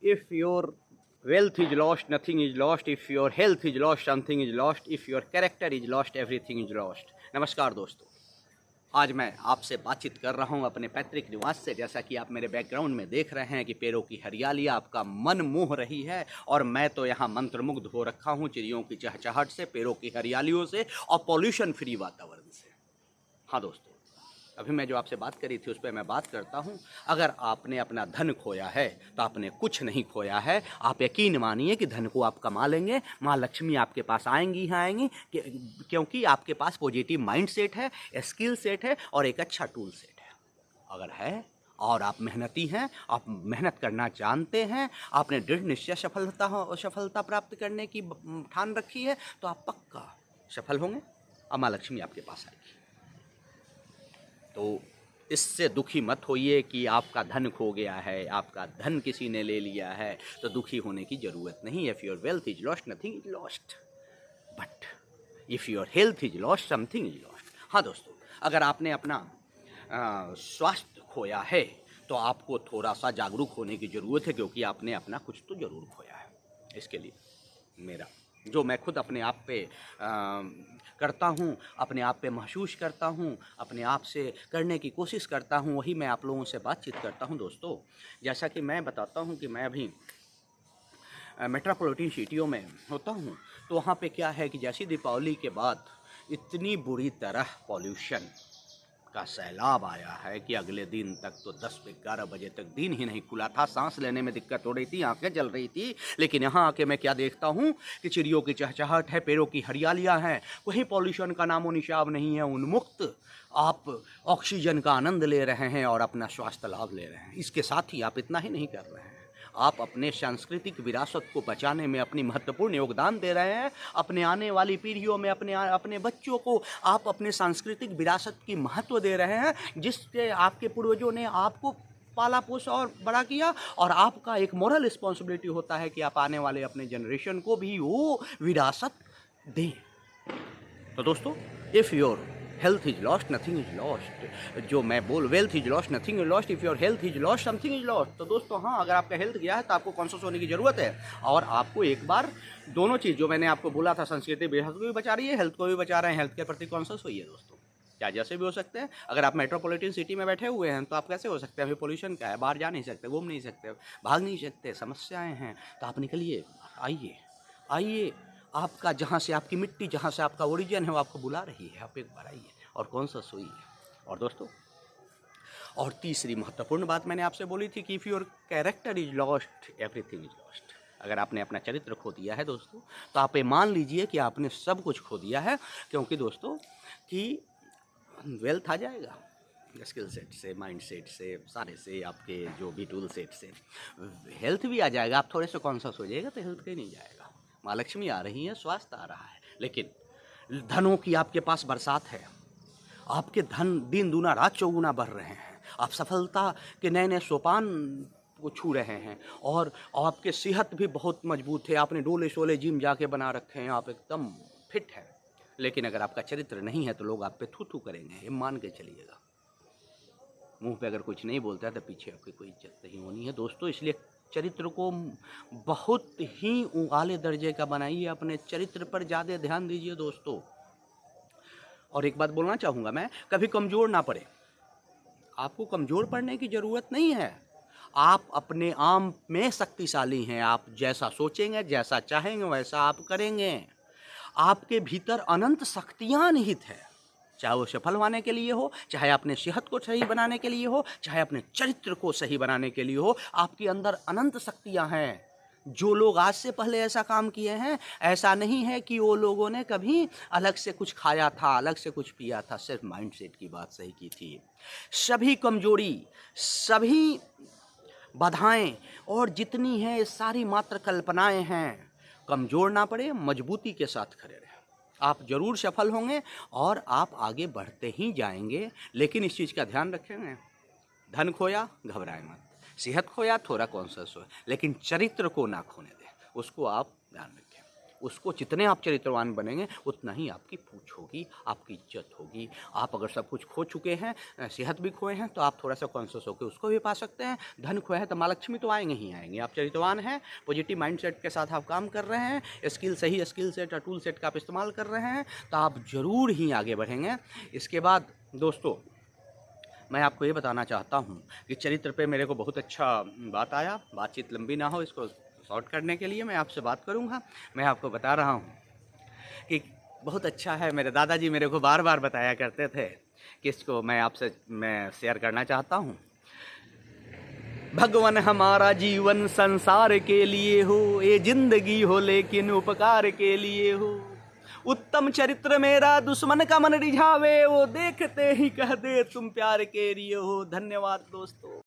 If your wealth is lost, nothing is lost. If your health is lost, something is lost. If your character is lost, everything is lost. नमस्कार दोस्तों, आज मैं आपसे बातचीत कर रहा हूं अपने पैतृक निवास से। जैसा कि आप मेरे बैकग्राउंड में देख रहे हैं कि पेड़ों की हरियाली आपका मन मोह रही है, और मैं तो यहां मंत्रमुग्ध हो रखा हूं चिड़ियों की चहचहाहट से, पेड़ों की हरियालियों से और पॉल्यूशन फ्री वातावरण से। हाँ दोस्तों, अभी मैं जो आपसे बात करी थी उस पर मैं बात करता हूँ। अगर आपने अपना धन खोया है तो आपने कुछ नहीं खोया है। आप यकीन मानिए कि धन को आप कमा लेंगे, माँ लक्ष्मी आपके पास आएंगी ही आएंगी, क्योंकि आपके पास पॉजिटिव माइंड सेट है, स्किल सेट है और एक अच्छा टूल सेट है। अगर है और आप मेहनती हैं, आप मेहनत करना जानते हैं, आपने दृढ़ निश्चय सफलता प्राप्त करने की ठान रखी है, तो आप पक्का सफल होंगे और माँ लक्ष्मी आपके पास आएगी। तो इससे दुखी मत होइए कि आपका धन खो गया है, आपका धन किसी ने ले लिया है, तो दुखी होने की ज़रूरत नहीं। If your wealth is lost, nothing is lost, but if your health is lost, something is lost. हाँ दोस्तों, अगर आपने अपना स्वास्थ्य खोया है तो आपको थोड़ा सा जागरूक होने की ज़रूरत है, क्योंकि आपने अपना कुछ तो ज़रूर खोया है। इसके लिए मेरा जो मैं खुद अपने आप पे करता हूँ, अपने आप पे महसूस करता हूँ, अपने आप से करने की कोशिश करता हूँ, वही मैं आप लोगों से बातचीत करता हूँ। दोस्तों, जैसा कि मैं बताता हूँ कि मैं अभी मेट्रोपॉलिटन सिटियों में होता हूँ, तो वहाँ पे क्या है कि जैसी दीपावली के बाद इतनी बुरी तरह पॉल्यूशन का सैलाब आया है कि अगले दिन तक तो 10-11 बजे तक दिन ही नहीं खुला था। सांस लेने में दिक्कत हो रही थी, आंखें जल रही थी। लेकिन यहाँ आके मैं क्या देखता हूँ कि चिड़ियों की चहचहाहट है, पेड़ों की हरियालियाँ हैं, कोई पॉल्यूशन का नामो निशान नहीं है। उन्मुक्त आप ऑक्सीजन का आनंद ले रहे हैं और अपना स्वास्थ्य लाभ ले रहे हैं। इसके साथ ही आप इतना ही नहीं कर रहे हैं, आप अपने सांस्कृतिक विरासत को बचाने में अपनी महत्वपूर्ण योगदान दे रहे हैं। अपने आने वाली पीढ़ियों में अपने बच्चों को आप अपने सांस्कृतिक विरासत की महत्व दे रहे हैं, जिससे आपके पूर्वजों ने आपको पाला पोसा और बड़ा किया, और आपका एक मोरल रिस्पॉन्सिबिलिटी होता है कि आप आने वाले अपने जनरेशन को भी वो विरासत दें। तो दोस्तों, if your health is lost, nothing is lost. जो मैं wealth is lost, nothing is lost. If your health is lost, something is lost. तो दोस्तों, हाँ, अगर आपका हेल्थ गया है तो आपको कॉन्शियस होने की ज़रूरत है, और आपको एक बार दोनों चीज़ जो मैंने आपको बोला था, संस्कृति विरासत को भी बचा रही है, हेल्थ को भी बचा रहे हैं। हेल्थ के प्रति कॉन्शियस होइए दोस्तों। क्या जैसे भी हो सकते हैं। अगर आप मेट्रोपॉलिटन सिटी में बैठे हुए हैं तो आप कैसे हो सकते हैं? अभी पोल्यूशन का है, बाहर जा नहीं सकते, घूम नहीं सकते, भाग नहीं सकते, समस्याएँ हैं, तो आप निकलिए, आइए। आपका जहाँ से आपकी मिट्टी, जहाँ से आपका ओरिजिन है, वो आपको बुला रही है। आप एक बार आइए और कॉन्शियस होइए। और दोस्तों, और तीसरी महत्वपूर्ण बात मैंने आपसे बोली थी कि if your character is lost, everything is lost. अगर आपने अपना चरित्र खो दिया है दोस्तों, तो आप ये मान लीजिए कि आपने सब कुछ खो दिया है। क्योंकि दोस्तों कि वेल्थ आ जाएगा स्किल सेट से, माइंड सेट से, सारे से, आपके जो भी टूल सेट से। हेल्थ भी आ जाएगा, आप थोड़े से कॉन्शियस हो जाएगा तो हेल्थ कहीं नहीं जाएगा। माँ लक्ष्मी आ रही है, स्वास्थ्य आ रहा है, लेकिन धनों की आपके पास बरसात है। आपके धन दिन दूना रात चौगुना बढ़ रहे हैं। आप सफलता के नए नए सोपान को छू रहे हैं, और आपके सेहत भी बहुत मजबूत है। आपने डोले शोले जिम जाके बना रखे हैं, आप एकदम फिट हैं। लेकिन अगर आपका चरित्र नहीं है तो लोग आप पे थू थू करेंगे, ये मान के चलिएगा। मुंह पे अगर कुछ नहीं बोलता है तो पीछे आपकी कोई इज्जत नहीं होनी है दोस्तों। इसलिए चरित्र को बहुत ही आले दर्जे का बनाइए, अपने चरित्र पर ज़्यादा ध्यान दीजिए दोस्तों। और एक बात बोलना चाहूँगा मैं, कभी कमज़ोर ना पड़े। आपको कमज़ोर पड़ने की ज़रूरत नहीं है। आप अपने आप में शक्तिशाली हैं। आप जैसा सोचेंगे, जैसा चाहेंगे, वैसा आप करेंगे। आपके भीतर अनंत शक्तियाँ निहित है, चाहे वो सफल होने के लिए हो, चाहे अपने सेहत को सही बनाने के लिए हो, चाहे अपने चरित्र को सही बनाने के लिए हो। आपके अंदर अनंत शक्तियाँ हैं। जो लोग आज से पहले ऐसा काम किए हैं, ऐसा नहीं है कि वो लोगों ने कभी अलग से कुछ खाया था, अलग से कुछ पिया था, सिर्फ माइंडसेट की बात सही की थी। सभी कमजोरी, सभी बाधाएं और जितनी हैं, ये सारी मात्र कल्पनाएं हैं। कमज़ोर ना पड़े, मजबूती के साथ खड़े रहें। आप ज़रूर सफल होंगे और आप आगे बढ़ते ही जाएंगे। लेकिन इस चीज़ का ध्यान रखेंगे, धन खोया घबराए मत, सेहत खोया थोड़ा कॉन्शियस हो, लेकिन चरित्र को ना खोने दें, उसको आप ध्यान रखें। उसको जितने आप चरित्रवान बनेंगे उतना ही आपकी पूछ होगी, आपकी इज्जत होगी। आप अगर सब कुछ खो चुके हैं, सेहत भी खोए हैं, तो आप थोड़ा सा कॉन्शियस होकर उसको भी पा सकते हैं। धन खोए हैं तो माँ लक्ष्मी तो आएंगे ही आएंगे। आप चरित्रवान हैं, पॉजिटिव माइंडसेट के साथ आप काम कर रहे हैं, सही स्किल सेट और टूल सेट का आप इस्तेमाल कर रहे हैं, तो आप ज़रूर ही आगे बढ़ेंगे। इसके बाद दोस्तों मैं आपको ये बताना चाहता हूँ कि चरित्र पे मेरे को बहुत अच्छा बात आया। बातचीत लंबी ना हो, इसको शॉर्ट करने के लिए मैं आपसे बात करूँगा। मैं आपको बता रहा हूँ कि बहुत अच्छा है। मेरे दादाजी मेरे को बार बार बताया करते थे कि इसको मैं शेयर करना चाहता हूँ। भगवान हमारा जीवन संसार के लिए हो, ये जिंदगी हो लेकिन उपकार के लिए हो। उत्तम चरित्र मेरा दुश्मन का मन रिझावे, वो देखते ही कह दे तुम प्यार के लिए हो। धन्यवाद दोस्तों।